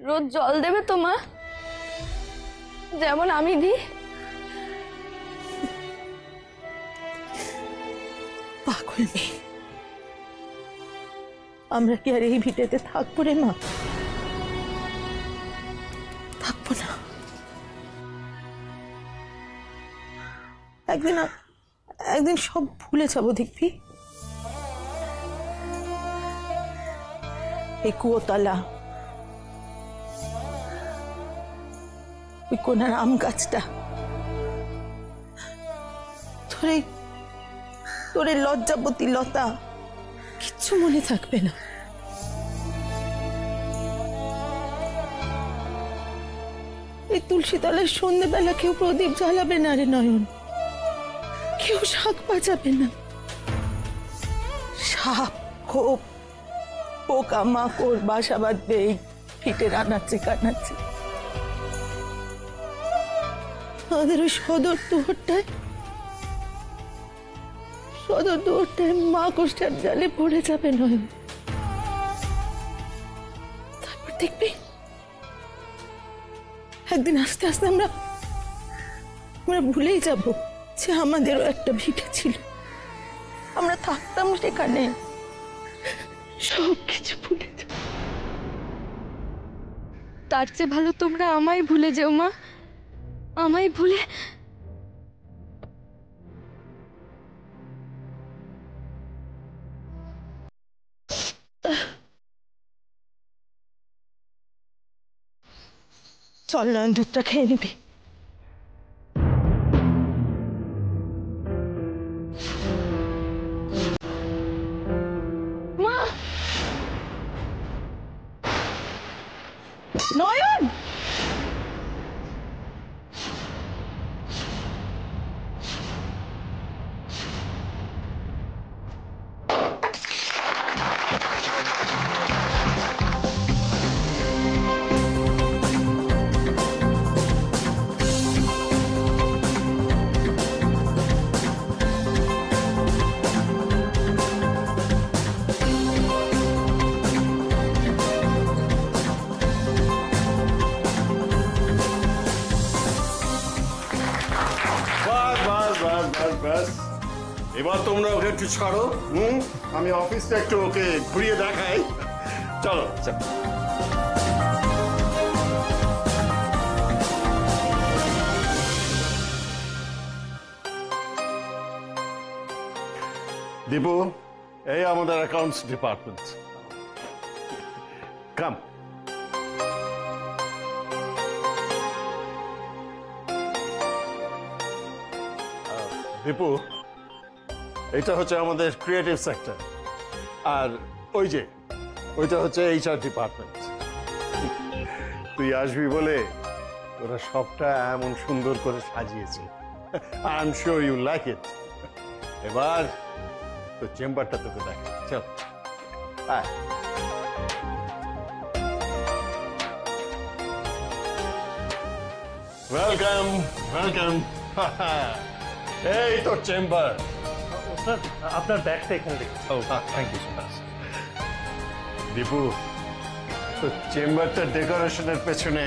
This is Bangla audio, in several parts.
রোজ জল দেবে তো মা, যেমন আমি দিই? পাগল মেয়ে, আমরা কি আর এই ভিটেতে থাকবো রে মা? থাকবো না। একদিন সব ভুলে যাবো, দেখবি। এই কুয়োতলা, ওই কোনার আম গাছটা, তোর এই লজ্জাবতী লতা, কিচ্ছু মনে থাকবে না। এই তুলসী তলায় সন্ধ্যেবেলা কেউ প্রদীপ জ্বালাবে না রে নয়ন, কেউ শাক বাজাবে না। সাপ খোপ পোকা মাকড় বাসা বাঁধবে এই ফিটে রানাচ্ছে কানাচ্ছে। আমাদের ওই সদর দুয়ারটায় মা কোষ্টার জালে পড়ে যাবে নয়। তারপর দেখবি একদিন আস্তে আস্তে আমরা ভুলেই যাব যে আমাদেরও একটা ভিটে ছিল, আমরা থাকতাম সেখানে। সবকিছু ভুলে যাব। তার চেয়ে ভালো তোমরা আমায় ভুলে যেও মা, আমায় ভুলে। চল নয়ন, দুধটা খেয়ে নিবি। মা, নয়ন, এবার তোমরা ওকে একটু ছাড়ো। আমি অফিসটা একটু ওকে ঘুরিয়ে দেখাই। চলো। দীপু, এই আমাদের অ্যাকাউন্টস ডিপার্টমেন্ট। কাম। দীপু, এটা হচ্ছে আমাদের ক্রিয়েটিভ সেক্টর, আর ওইটা হচ্ছে এইচআর ডিপার্টমেন্ট। তুই আসবি বলে ওরা সবটা এমন সুন্দর করে সাজিয়েছে। I am sure you like it. এবার তো চেম্বারটা তোকে দেখা। চল আয়। Welcome welcome. এই তো চেম্বার। স্যার, আপনার ব্যাগটা এখানে দেখুন। Thank you so much. Dipu, তো চেম্বারটা ডেকোরেশনের পেছনে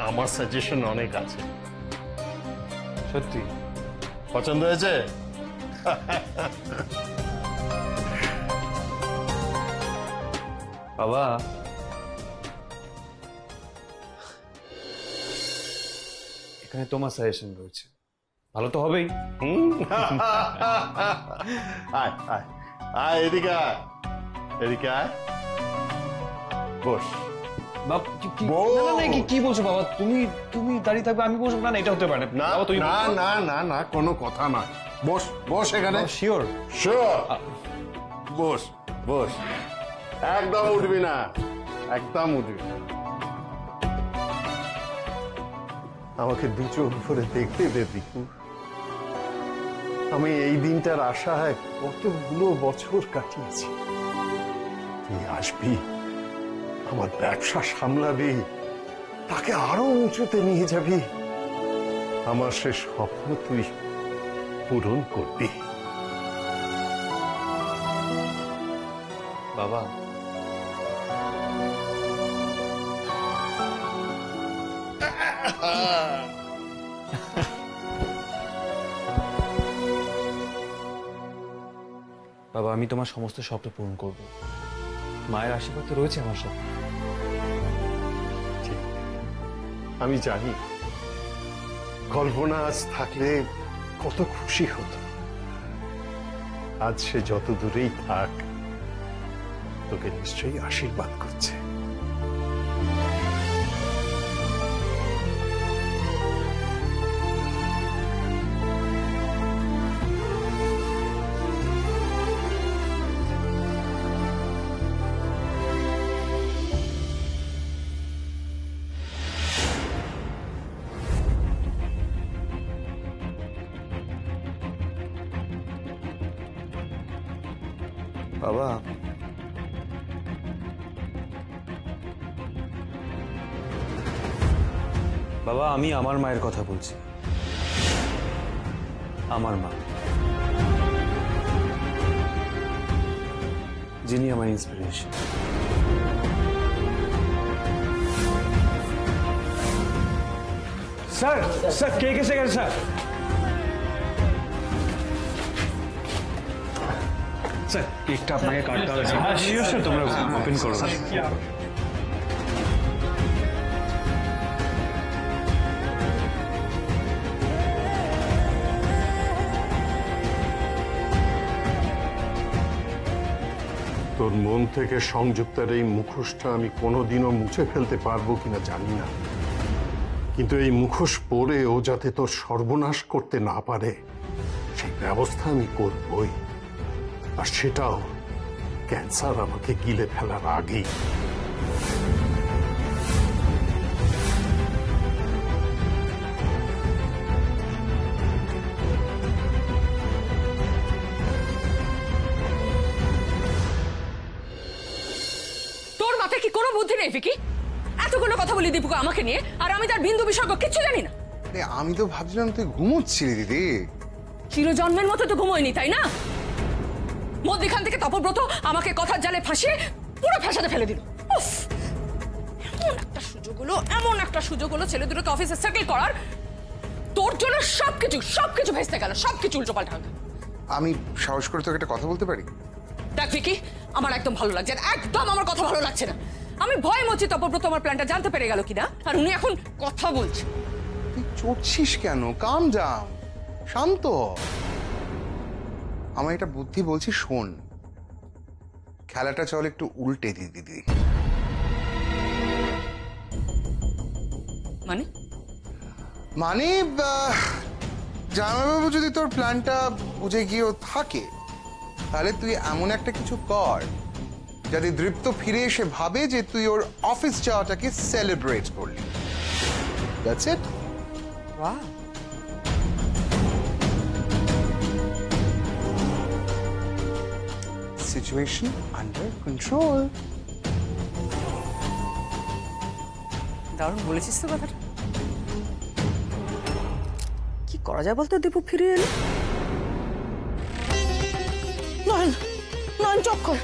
আমার সাজেশন অনেক আছে। সত্যি পছন্দ হয়েছে? বাবা, এখানে তোমার সাজেশন রয়েছে, ভালো তো হবেই। আয় আয় আয়, এদিকে আয়, এদিকে আয়, বস। কি বলছো বাবা? তুমি দাঁড়িয়ে থাকবে, আমি বসবো না? এটা হতে পারে না। না না না না, কোনো কথা না। বস বস এখানে। শিওর শিওর, বস বস। একদম উঠবি না, একদম উঠবি না। আমাকে দু চোখ ভরে দেখতে দে দীপু। আমি এই দিনটার আশায় কতগুলো বছর কাটিয়েছি। তুই আসবি, আমার ব্যবসা সামলাবি, তাকে আরো উঁচুতে নিয়ে যাবি। আমার সে স্বপ্ন তুই পূরণ করবি। বাবা, বাবা, আমি তোমার সমস্ত স্বপ্ন পূরণ করব। মায়ের আশীর্বাদ তো রয়েছে আমার সাথে। ঠিক, আমি জানি কল্পনা আজ থাকলে কত খুশি হতো। আজ সে যত দূরেই থাক, তোকে নিশ্চয়ই আশীর্বাদ করছে। বাবা, বাবা, আমি আমার মায়ের কথা বলছি। আমার মা, যিনি আমার ইন্সপিরেশন। স্যার, স্যার, কেক এসে গেছে স্যার। স্যার, কেকটা আপনাকে কাটতে হবে। হ্যাঁ, শিওর স্যার, তোমরা ওপেন করো। তোর মন থেকে সংযুক্তার এই মুখোশটা আমি কোনোদিনও মুছে ফেলতে পারবো কিনা জানি না, কিন্তু এই মুখোশ পরে ও যাতে তোর সর্বনাশ করতে না পারে সেই ব্যবস্থা আমি করবই, আর সেটাও ক্যান্সার আমাকে গিলে ফেলার আগেই। তোর মাথায় কি কোনো বুদ্ধি নেই ভিকি? এতগুলো কথা বলি দীপুকে আমাকে নিয়ে, আর আমি তার বিন্দু বিসর্গ কিচ্ছু জানি না। আমি তো ভাবছিলাম তুই ঘুমোচ্ছিলি দিদি। চিরজন্মের মতো তো ঘুমোয়নি, তাই না? মধ্যখান থেকে তপব্রত আমাকে কথার জালে ফাঁসিয়ে পুরো ফ্যাসাতে ফেলে দিল। উফ, এমন একটা সুযোগ হলো ছেলে দুটোকে অফিসে সেটেল করার, তোর জন্য সবকিছু ভেস্তে গেল, সবকিছু উল্টো পাল্টা হলো। আমি সাহস করে তোকে একটা কথা বলতে পারি? দেখ ভিকি, আমার একদম ভালো লাগছে না, একদম আমার কথা ভালো লাগছে না। আমি ভয় মরছি তপব্রত আমার প্ল্যানটা জানতে পেরে গেল কিনা, আর উনি এখন কথা বলছে। তুই চড়ছিস কেন? কাম ডাউন, শান্ত হ। আমার একটা বুদ্ধি বলছি, শোন। খেলাটা চল একটু উল্টে দি দিদি। মানে জামাইবাবু যদি তোর প্ল্যানটা বুঝে গিয়েও থাকে, তাহলে তুই এমন একটা কিছু কর যাতে দৃপ্ত ফিরে এসে ভাবে যে তুই ওর অফিস যাওয়াটাকে সেলিব্রেট করলি। That's it. Wow, situation under control. দারুণ বলেছিস তো কথাটা। কি করা যায় বলতো দীপু ফিরে এলো? নয়ন, নয়ন চোখ খোল।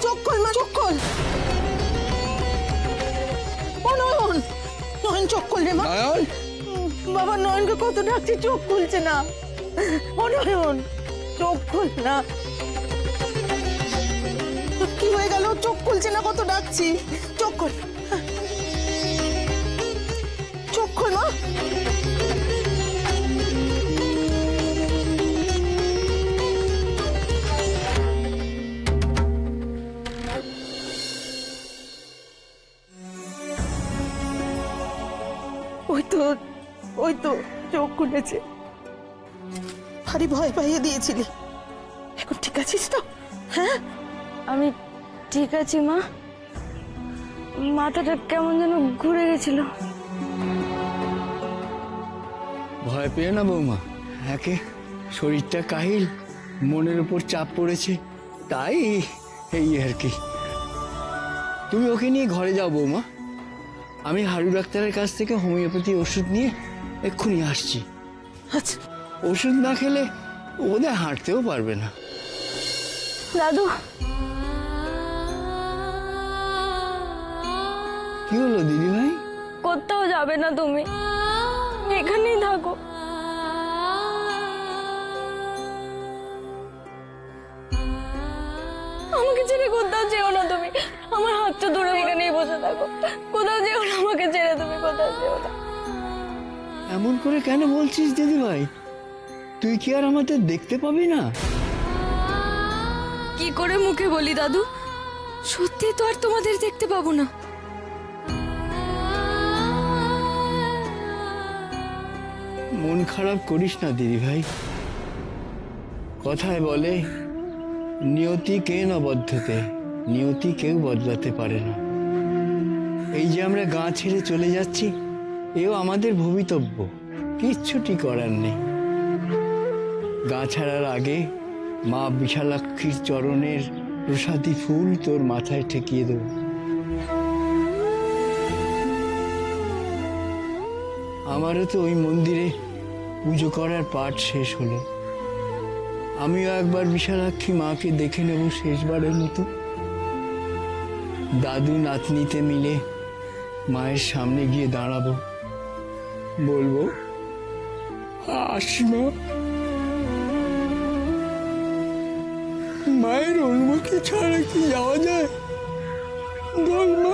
চোখ খোল মা, চোখ খোল। ও নয়ন, নয়ন চোখ খোল রে মা। নয়ন, বাবা নয়নকে কত ডাকছি, চোখ খুলছে না। ও নয়ন, চোখ খোল না। কি হয়ে গেল? চোখ খুলছে না, কত ডাকছি। চোখ খোল, চোখ খোল মা। ওই তো চোখ খুলেছে। ভারী ভয় পাইয়ে দিয়েছিলি, এখন ঠিক আছিস তো? হ্যাঁ, আমি ঠিক আছি মা, মাথাটা কেমন যেন ঘুরে গেছিল। ভয় পেয়ে না বৌমা, একে শরীরটা কাহিল, মনের উপর চাপ পড়েছে, তাই এই আর কি। তুমি ওকে নিয়ে ঘরে যাও বৌমা, আমি হারু ডাক্তারের কাছ থেকে হোমিওপ্যাথি ওষুধ নিয়ে এক্ষুনি আসছি। আচ্ছা, ওষুধ না খেলে ওদের হাঁটতেও পারবে না। দাদু, কি হলো দিদি ভাই? কোথাও যাবে না তুমি, এখানেই থাকো। আমাকে ছেড়ে কোথাও যেও না তুমি, আমার হাতটা ধরে এখানেই বসে থাকো। কোথাও যেও না, আমাকে ছেড়ে তুমি কোথাও যেও না। এমন করে কেন বলছিস দিদি ভাই? তুই কি আর আমাদের দেখতে পাবি না? কি করে মুখে বলি দাদু, সত্যি তো আর তোমাদের দেখতে পাবো না। মন খারাপ করিস না দিদি ভাই। কথায় বলে নিয়তি কে ন বদ্ধতে, নিয়তি কেউ বদলাতে পারে না। এই যে আমরা গাঁ ছেড়ে চলে যাচ্ছি, এও আমাদের ভবিতব্য, কিচ্ছুটি করার নেই। গা ছাড়ার আগে মা বিশালাক্ষীর চরণের প্রসাদী ফুল তোর মাথায় ঠেকিয়ে দেব। আমারও তো ওই মন্দিরে পুজো করার পাঠ শেষ হলো। আমিও একবার বিশালাক্ষী মাকে দেখে নেব শেষবারের মতো। দাদু নাতনিতে মিলে মায়ের সামনে গিয়ে দাঁড়াবো, বলবো আসিমা। মায়ের অনুমতি ছাড়া কি যাওয়া যায় বল মা?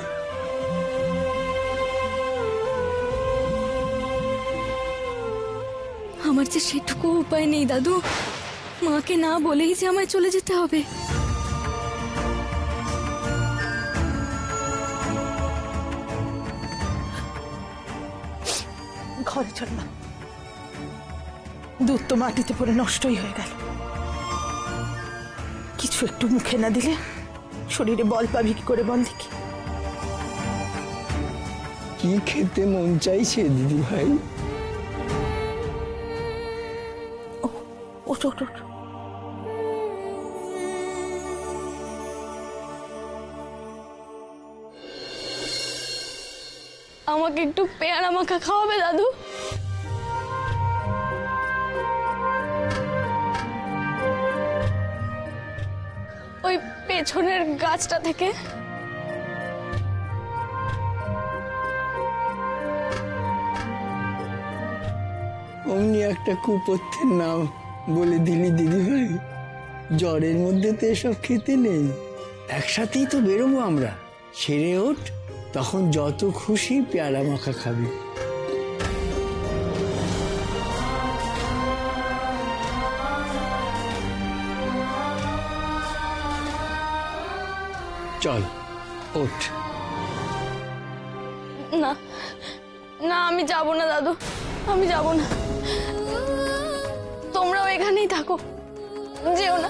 আমার যে সেটুকু উপায় নেই দাদু, মাকে না বলেই যে আমায় চলে যেতে হবে। ঘরে চল মা, দুধ তো মাটিতে পড়ে নষ্টই হয়ে গেল। কিছু একটু মুখে না দিলে শরীরে বল পাবি কি করে বল দেখি? কি খেতে মন চাইছে দিদি ভাই? ওঠ ওঠ ওঠ। আমাকে একটু পেয়ারা মাখা খাওয়াবে দাদু? ওই পেছনের গাছটা থেকে। অমনি একটা কুপথ্যের নাম বলে দিলি দিদি ভাই। জ্বরের মধ্যে তো এসব খেতে নেই। একসাথেই তো বেরোবো আমরা। সেরে ওঠ, তখন যত খুশি পেয়ারা মাখা খাবি। চল ওঠ। না না, আমি যাব না দাদু, আমি যাব না। তোমরাও এখানেই থাকো, যেও না,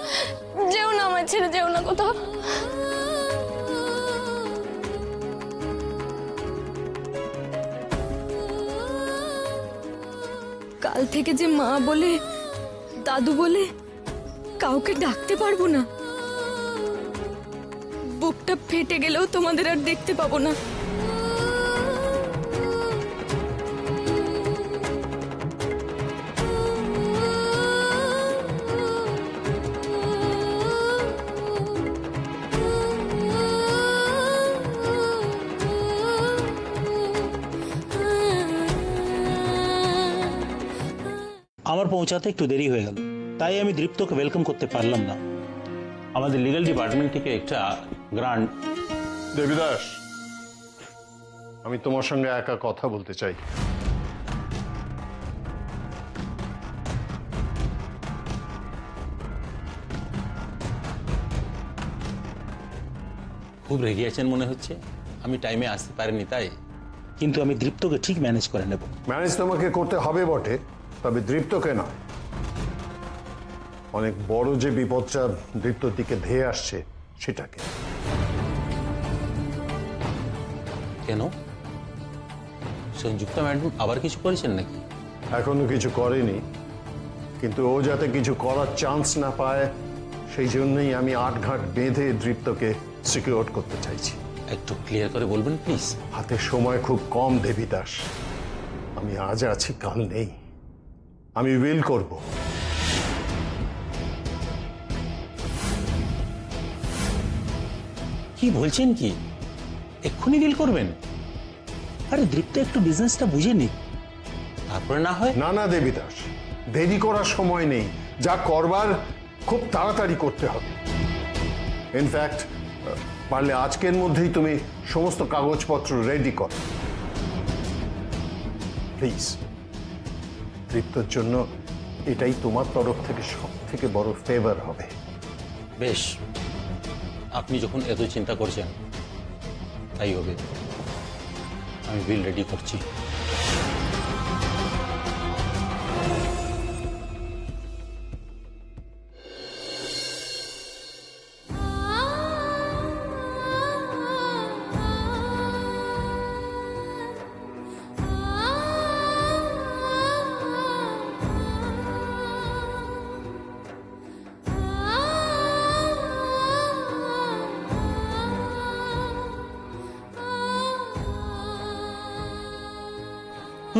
যেও না, আমায় ছেড়ে যেও না কোথাও। কাল থেকে যে মা বলে দাদু বলে কাউকে ডাকতে পারবো না। বুকটা ফেটে গেলেও তোমাদের আর দেখতে পাবো না। আমার পৌঁছাতে একটু দেরি হয়ে গেল, তাই আমি দীপ্তকে ওয়েলকাম করতে পারলাম না। আমাদের লিগ্যাল ডিপার্টমেন্ট থেকে একটা গ্রান্ট। দেবীদাস, আমি তোমার সঙ্গে একা কথা বলতে চাই। খুব রেগে আছেন মনে হচ্ছে, আমি টাইমে আসতে পারিনি তাই। কিন্তু আমি দীপ্তকে ঠিক ম্যানেজ করে নেব। ম্যানেজ তোমাকে করতে হবে বটে, তবে দীপ্তকে নয়। অনেক বড় যে বিপদটা দীপ্তর দিকে ধেয়ে আসছে সেটাকে। কেন? সংযুক্তা ম্যাডাম আবার কিছু করেছেন নাকি? এখনো কিছু করেনি, কিন্তু ও যাতে কিছু করার চান্স না পায় সেই জন্যই আমি আটঘাট বেঁধে দীপ্তকে সিকিউর করতে চাইছি। একটু ক্লিয়ার করে বলবেন প্লিজ। হাতে সময় খুব কম দেবীদাস। আমি আজ আছি, কাল নেই। আমি উইল করব। কি বলছেন কি? এক্ষুনি ডিল করবেন? আরে দীপ্ত একটু বিজনেসটা বুঝে নি, তারপরে না হয়। না না দেবীদাস, দেরি করার সময় নেই, যা করবার খুব তাড়াতাড়ি করতে হবে। ইনফ্যাক্ট পারলে আজকের মধ্যেই তুমি সমস্ত কাগজপত্র রেডি করো প্লিজ। দীপ্তর জন্য এটাই তোমার তরফ থেকে সব থেকে বড় ফেভার হবে। বেশ, আপনি যখন এত চিন্তা করছেন তাই হবে, আমি বিল রেডি করছি।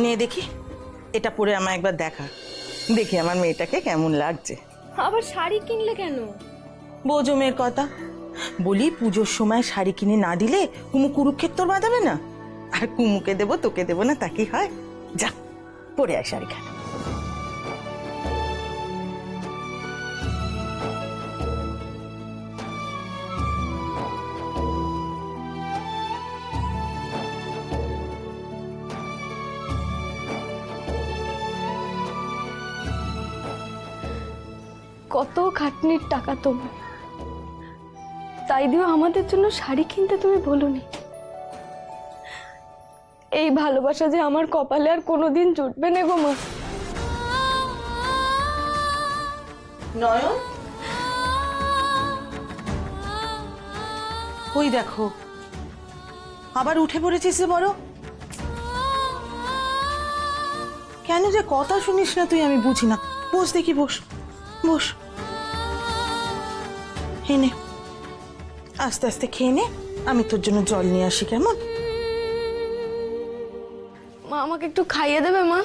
নে দেখি, এটা পরে আমায় একবার দেখা, দেখি আমার মেয়েটাকে কেমন লাগছে। আবার শাড়ি কিনলে কেন? বোঝো মেয়ের কথা, বলি পুজোর সময় শাড়ি কিনে না দিলে কুমু কুরুক্ষেত্র বাঁধাবে না, আর কুমুকে দেবো তোকে দেবো না, তা কি হয়? যা পরে আয় শাড়িখানা। কত খাটনির টাকা তোমার, তাই দিও আমাদের জন্য শাড়ি কিনতে তুমি বলোনি। এই ভালোবাসা যে আমার কপালে আর কোনোদিন জুটবে না গো মা। নয়ন, ওই দেখো আবার উঠে পড়েছিস রে বড়। কেন যে কথা শুনিস না তুই আমি বুঝি না। বস দেখি, বস বস, খেয়ে নে, আস্তে আস্তে খেয়ে নে, আমি তোর জন্য জল নিয়ে আসি কেমন? মা আমাকে একটু খাইয়ে দেবে মা?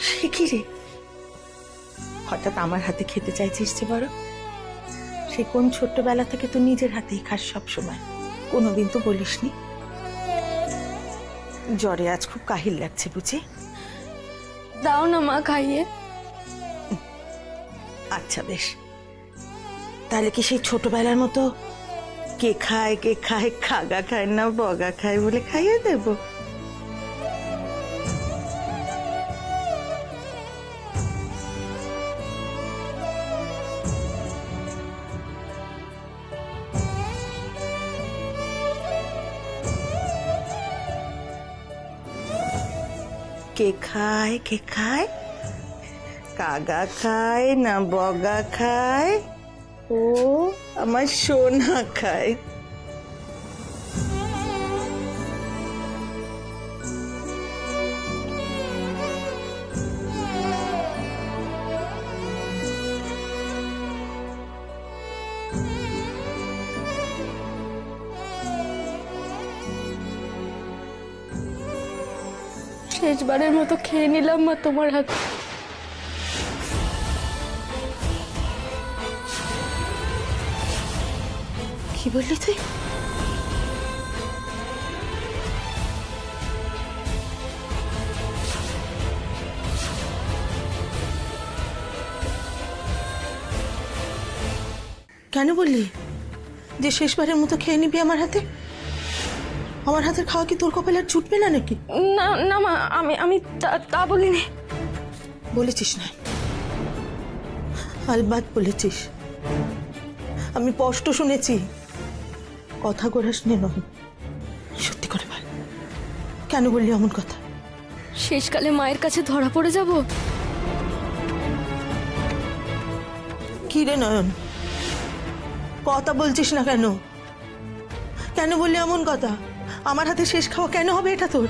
সে কি রে, হঠাৎ আমার হাতে খেতে চাইছিস যে বড়? সে কোন ছোট্টবেলা থেকে তো নিজের হাতেই খাস সব সময়, কোনোদিন তো বলিসনি। জ্বরে আজ খুব কাহিল লাগছে বুঝি? দাও না মা খাইয়ে। আচ্ছা বেশ, তাহলে কি সেই ছোটবেলার মতো কে খায় খাগা খায় না বগা খায় বলে খাইয়ে দেব? কে খায় কাগা খায় না বগা খায়? ও আমার সোনা খায়। শেষবারের মতো খেয়ে নিলাম মা তোমার হাতে। কি বললি তুই? কেন বললি যে শেষবারের মতো খেয়ে নিবি আমার হাতে? আমার হাতের খাওয়া কি তোর কপালে আর ছুটবে না নাকি? না না মা, আমি তা বলিনি। বলেছিস না, আলবাত বলেছিস, আমি স্পষ্ট শুনেছি। কথা গোড়াস নে নয়, সত্যি করে বল, কেন বললি এমন কথা? শেষকালে মায়ের কাছে ধরা পড়ে যাব? কি রে নয়ন, কথা বলছিস না কেন? কেন বললি এমন কথা? আমার হাতে শেষ খাওয়া কেন হবে এটা তোর?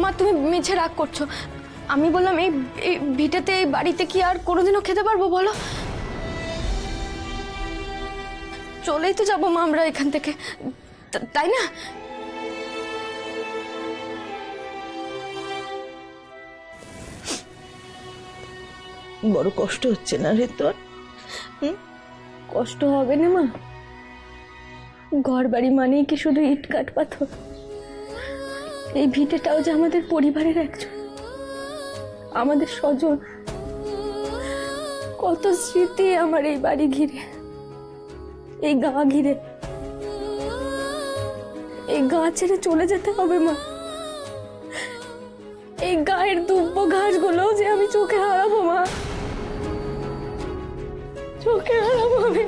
মা তুমি মিছে রাগ করছো। আমি বললাম এই ভিটেতে, এই বাড়িতে কি আর কোনোদিনও খেতে পারবো বলো? চলেই তো যাবো মা আমরা এখান থেকে, তাই না? বড় কষ্ট হচ্ছে না রে তোর? কষ্ট হবে না মা? ঘর বাড়ি মানেই কি শুধু ইট কাঠ পাথর? এই ভিটেটাও যে আমাদের পরিবারের একজন, আমাদের স্বজন। কত স্মৃতি আমার এই বাড়ি ঘিরে, এই গা ঘিরে। এই গা ছেড়ে চলে যেতে হবে মা। এই গায়ের দুব্ব ঘাসগুলো যে আমি চোখে হারাবো মা, চোখে হারাবো আমি।